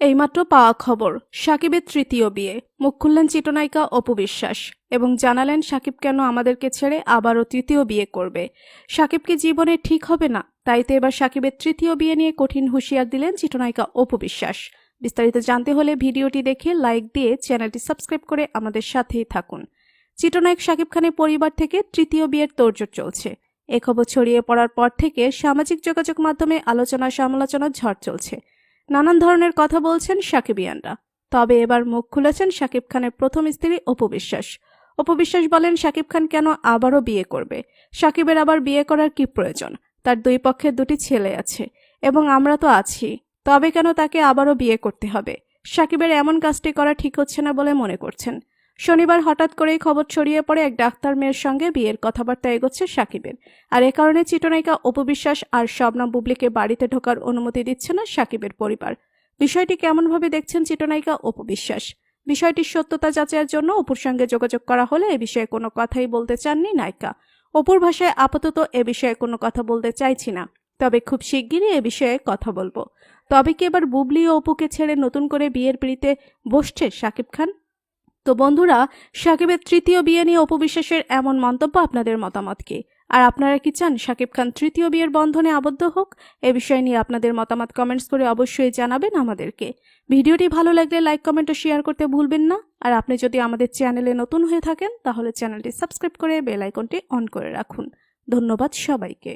এইমাত্র পাওয়া খবর, শাকিবের তৃতীয় বিয়ে। মুখ খুললেন চিত্রনায়িকা অপু বিশ্বাস এবং জানালেন শাকিব কেন আমাদেরকে ছেড়ে আবারও তৃতীয় বিয়ে করবে। শাকিব কি জীবনে ঠিক হবে না? তাই তো এবার শাকিবের তৃতীয় বিয়ে নিয়ে কঠিন হুঁশিয়ার দিলেন চিত্রনায়িকা অপু বিশ্বাস। বিস্তারিত জানতে হলে ভিডিওটি দেখে লাইক দিয়ে চ্যানেলটি সাবস্ক্রাইব করে আমাদের সাথেই থাকুন। চিত্রনায়ক শাকিব খানের পরিবার থেকে তৃতীয় বিয়ের তোড়জোড় চলছে। এ খবর ছড়িয়ে পড়ার পর থেকে সামাজিক যোগাযোগ মাধ্যমে আলোচনা সমালোচনার ঝড় চলছে। নানান ধরনের কথা বলছেন শাকিবিয়ানরা। তবে এবার মুখ খুলেছেন শাকিব খানের প্রথম স্ত্রী অপু বিশ্বাস। অপু বিশ্বাস বলেন, শাকিব খান কেন আবারও বিয়ে করবে? শাকিবের আবার বিয়ে করার কি প্রয়োজন? তার দুই পক্ষের দুটি ছেলে আছে এবং আমরা তো আছি। তবে কেন তাকে আবারও বিয়ে করতে হবে? শাকিবের এমন কাজটি করা ঠিক হচ্ছে না বলে মনে করছেন। শনিবার হঠাৎ করেই খবর ছড়িয়ে পড়ে এক ডাক্তার মেয়ের সঙ্গে বিয়ের কথাবার্তা এগোচ্ছে শাকিবের। আর এ কারণে চিত্রনায়িকা অপু বিশ্বাস আর শবনম বুবলিকে বাড়িতে ঢোকার অনুমতি দিচ্ছে না শাকিবের পরিবার। বিষয়টি কেমনভাবে দেখছেন চিত্রনায়িকা অপু বিশ্বাস? বিষয়টির সত্যতা যাচাইয়ের জন্য অপুর সঙ্গে যোগাযোগ করা হলে এ বিষয়ে কোনো কথাই বলতে চাননি নায়িকা। অপুর ভাষায় আপাতত এ বিষয়ে কোনো কথা বলতে চাইছি না, তবে খুব শিগগিরই এ বিষয়ে কথা বলবো। তবে কি এবার বুবলি ও অপুকে ছেড়ে নতুন করে বিয়ের পিঁড়িতে বসছে শাকিব খান? তো বন্ধুরা, শাকিবের তৃতীয় বিয়ে নিয়ে অপু বিশ্বাসের এমন মন্তব্য আপনাদের মতামত কি? আর আপনারা কি চান শাকিব খান তৃতীয় বিয়ের বন্ধনে আবদ্ধ হোক? এ বিষয় নিয়ে আপনাদের মতামত কমেন্টস করে অবশ্যই জানাবেন আমাদেরকে। ভিডিওটি ভালো লাগলে লাইক, কমেন্ট ও শেয়ার করতে ভুলবেন না। আর আপনি যদি আমাদের চ্যানেলে নতুন হয়ে থাকেন তাহলে চ্যানেলটি সাবস্ক্রাইব করে বেল আইকনটি অন করে রাখুন। ধন্যবাদ সবাইকে।